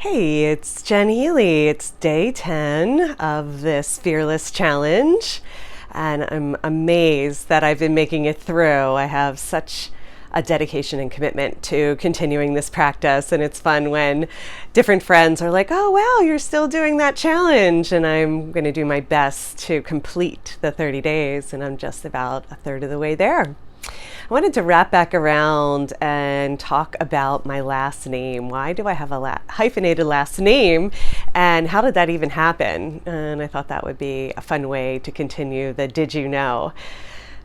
Hey, it's Jen Healy. It's day 10 of this Fearless Challenge, and I'm amazed that I've been making it through. I have such a dedication and commitment to continuing this practice, and it's fun when different friends are like, oh, wow, you're still doing that challenge, and I'm going to do my best to complete the 30 days, and I'm just about a third of the way there. I wanted to wrap back around and talk about my last name. Why do I have a hyphenated last name, and how did that even happen? And I thought that would be a fun way to continue the Did You Know?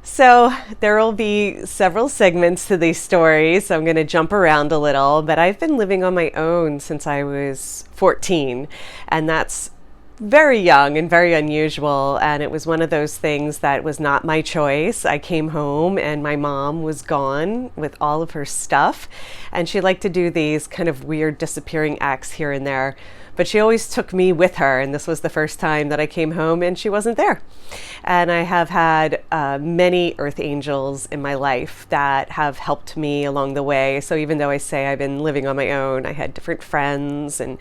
So there will be several segments to these stories. So I'm going to jump around a little, but I've been living on my own since I was 14, and that's very young and very unusual, and it was one of those things that was not my choice. I came home and my mom was gone with all of her stuff, and she liked to do these kind of weird disappearing acts here and there, but she always took me with her, and this was the first time that I came home and she wasn't there. And I have had many earth angels in my life that have helped me along the way. So even though I say I've been living on my own, I had different friends and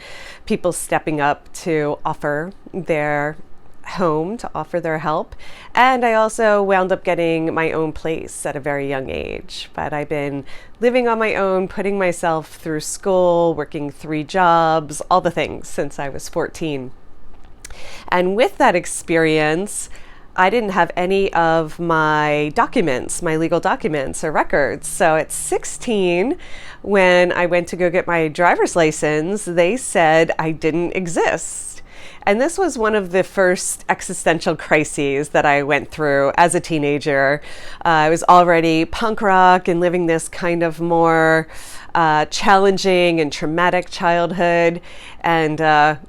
people stepping up to offer their home, to offer their help. And I also wound up getting my own place at a very young age. But I've been living on my own, putting myself through school, working 3 jobs, all the things since I was 14. And with that experience, I didn't have any of my documents, my legal documents or records. So at 16, when I went to go get my driver's license, they said I didn't exist. And this was one of the first existential crises that I went through as a teenager. I was already punk rock and living this kind of more challenging and traumatic childhood. And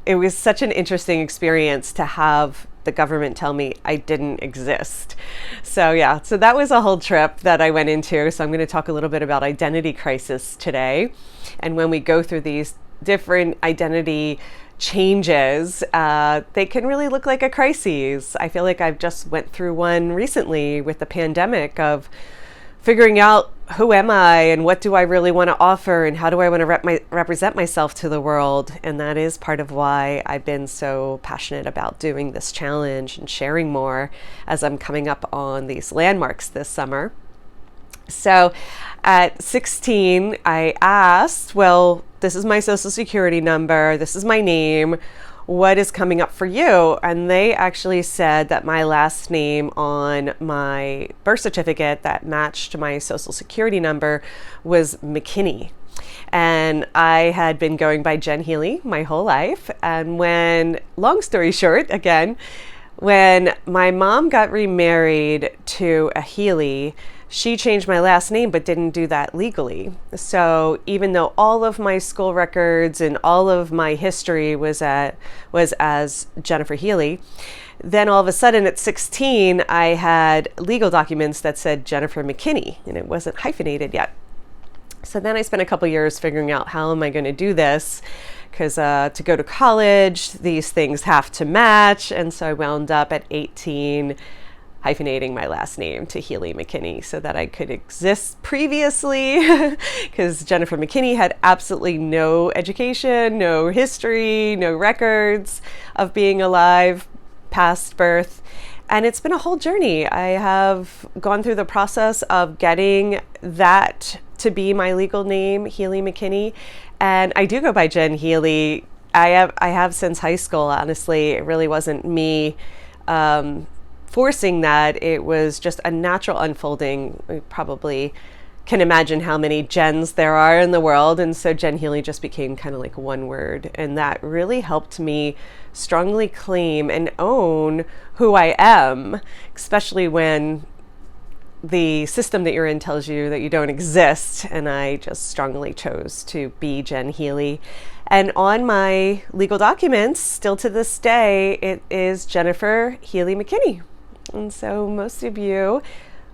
it was such an interesting experience to have the government tell me I didn't exist. So that was a whole trip that I went into. So I'm going to talk a little bit about identity crisis today. And when we go through these different identity changes, they can really look like a crisis. I feel like I've just went through one recently with the pandemic of figuring out who am I and what do I really want to offer and how do I want to represent myself to the world. And that is part of why I've been so passionate about doing this challenge and sharing more as I'm coming up on these landmarks this summer. So at 16, I asked, well, this is my social security number, this is my name, what is coming up for you? And they actually said that my last name on my birth certificate that matched my social security number was McKinney. And I had been going by Jen Healy my whole life. And long story short, again, when my mom got remarried to a Healy, she changed my last name but didn't do that legally. So even though all of my school records and all of my history was as Jennifer Healy, then all of a sudden at 16 I had legal documents that said Jennifer McKinney, and it wasn't hyphenated yet. So then I spent a couple years figuring out how am I going to do this, because to go to college these things have to match, and so I wound up at 18 hyphenating my last name to Healy McKinney so that I could exist previously, because Jennifer McKinney had absolutely no education, no history, no records of being alive past birth. And it's been a whole journey. I have gone through the process of getting that to be my legal name, Healy McKinney. And I do go by Jen Healy. I have since high school, honestly. It really wasn't me forcing that. It was just a natural unfolding. We probably can imagine how many Jens there are in the world, and so Jen Healy just became kind of like one word, and that really helped me strongly claim and own who I am, especially when the system that you're in tells you that you don't exist. And I just strongly chose to be Jen Healy. And on my legal documents, still to this day, it is Jennifer Healy McKinney. And so most of you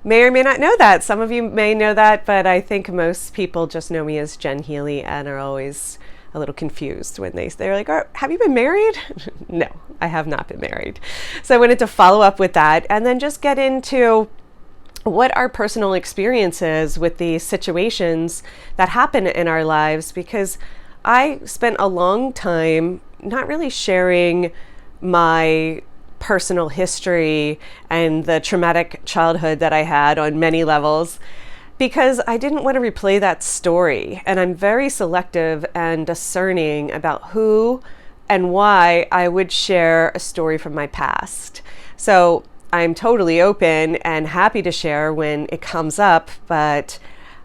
may or may not know that. Some of you may know that, but I think most people just know me as Jen Healy and are always a little confused when they're like, oh, have you been married? No, I have not been married. So I wanted to follow up with that and then just get into what our personal experiences with these situations that happen in our lives, because I spent a long time not really sharing my personal history and the traumatic childhood that I had on many levels because I didn't want to replay that story. And I'm very selective and discerning about who and why I would share a story from my past. So I'm totally open and happy to share when it comes up, but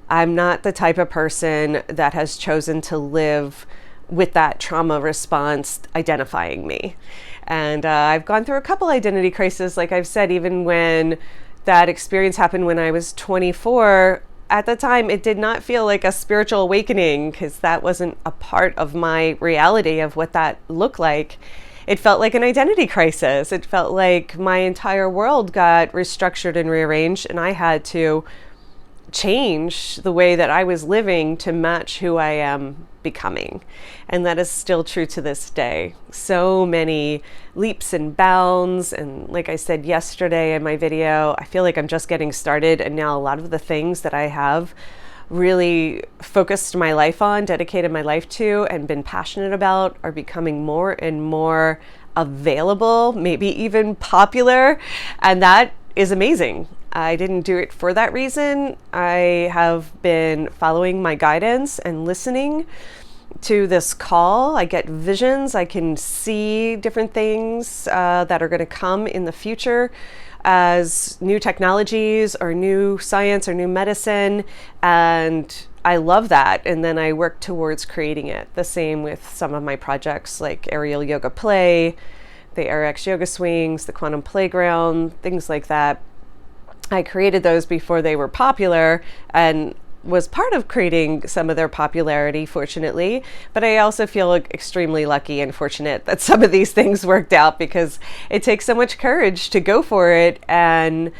I'm not the type of person that has chosen to live with that trauma response identifying me. And I've gone through a couple identity crises, like I've said, even when that experience happened when I was 24. At the time, it did not feel like a spiritual awakening because that wasn't a part of my reality of what that looked like. It felt like an identity crisis. It felt like my entire world got restructured and rearranged, and I had to change the way that I was living to match who I am becoming. And that is still true to this day. So many leaps and bounds. And like I said yesterday in my video, I feel like I'm just getting started. And now a lot of the things that I have really focused my life on, dedicated my life to, and been passionate about are becoming more and more available, maybe even popular. And that is amazing. I didn't do it for that reason. I have been following my guidance and listening to this call. I get visions. I can see different things that are going to come in the future as new technologies or new science or new medicine. And I love that. And then I work towards creating it. The same with some of my projects like Aerial Yoga Play, the AirX Yoga Swings, the Quantum Playground, things like that. I created those before they were popular and was part of creating some of their popularity, fortunately. But I also feel extremely lucky and fortunate that some of these things worked out because it takes so much courage to go for it and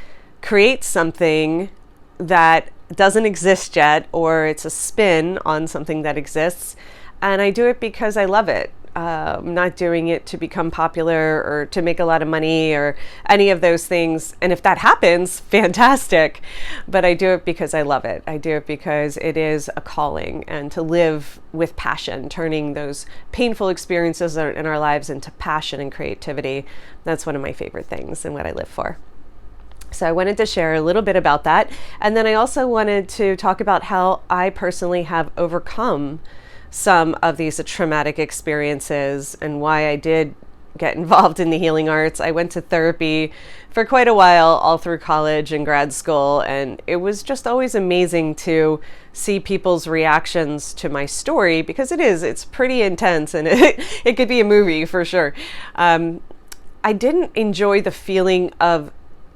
create something that doesn't exist yet, or it's a spin on something that exists. And I do it because I love it. I'm not doing it to become popular or to make a lot of money or any of those things. And if that happens, fantastic. But I do it because I love it. I do it because it is a calling, and to live with passion, turning those painful experiences in our lives into passion and creativity. That's one of my favorite things and what I live for. So I wanted to share a little bit about that. And then I also wanted to talk about how I personally have overcome some of these traumatic experiences and why I did get involved in the healing arts. I went to therapy for quite a while, all through college and grad school, and it was just always amazing to see people's reactions to my story, because it's pretty intense, and it could be a movie for sure. I didn't enjoy the feeling of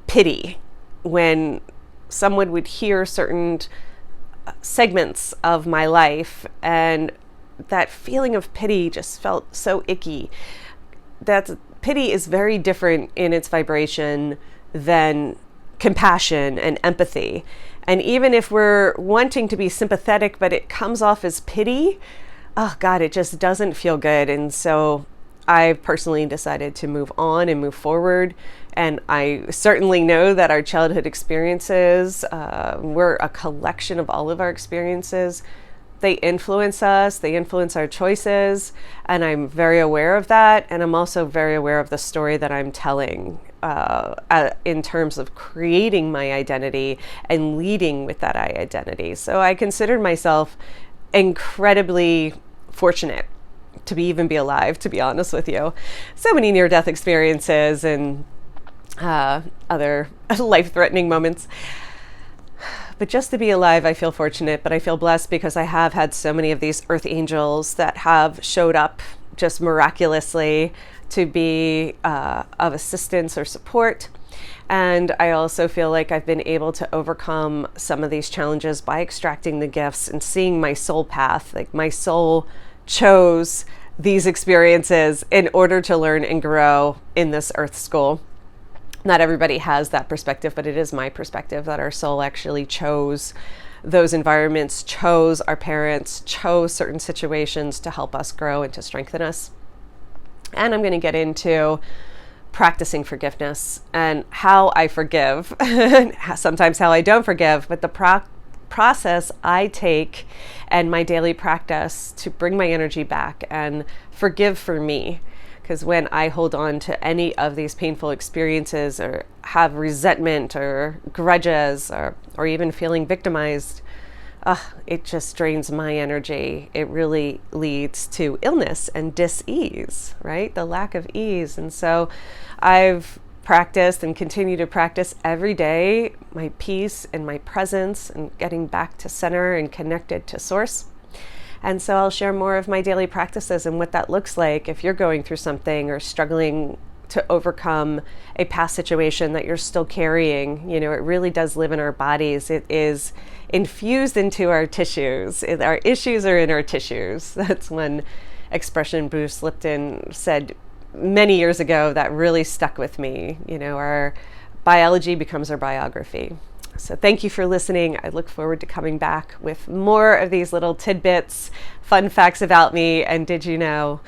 pity when someone would hear certain segments of my life, and that feeling of pity just felt so icky. That pity is very different in its vibration than compassion and empathy. And even if we're wanting to be sympathetic, but it comes off as pity, oh God, it just doesn't feel good. And so I personally decided to move on and move forward. And I certainly know that our childhood experiences, we're a collection of all of our experiences. They influence us, they influence our choices, and I'm very aware of that. And I'm also very aware of the story that I'm telling in terms of creating my identity and leading with that identity. So I considered myself incredibly fortunate to even be alive, to be honest with you. So many near-death experiences and other life-threatening moments. But just to be alive, I feel fortunate, but I feel blessed because I have had so many of these earth angels that have showed up just miraculously to be of assistance or support. And I also feel like I've been able to overcome some of these challenges by extracting the gifts and seeing my soul path. Like my soul chose these experiences in order to learn and grow in this earth school. Not everybody has that perspective, but it is my perspective that our soul actually chose those environments, chose our parents, chose certain situations to help us grow and to strengthen us. And I'm going to get into practicing forgiveness and how I forgive, sometimes how I don't forgive, but the process I take and my daily practice to bring my energy back and forgive for me. Because when I hold on to any of these painful experiences or have resentment or grudges or even feeling victimized, it just drains my energy. It really leads to illness and dis-ease, right? The lack of ease. And so I've practiced and continue to practice every day my peace and my presence and getting back to center and connected to source. And so I'll share more of my daily practices and what that looks like if you're going through something or struggling to overcome a past situation that you're still carrying. You know, it really does live in our bodies. It is infused into our tissues. Our issues are in our tissues. That's one expression Bruce Lipton said many years ago that really stuck with me. You know, our biology becomes our biography. So thank you for listening. I look forward to coming back with more of these little tidbits, fun facts about me, and did you know?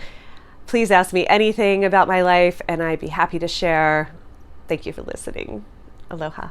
Please ask me anything about my life and I'd be happy to share. Thank you for listening. Aloha.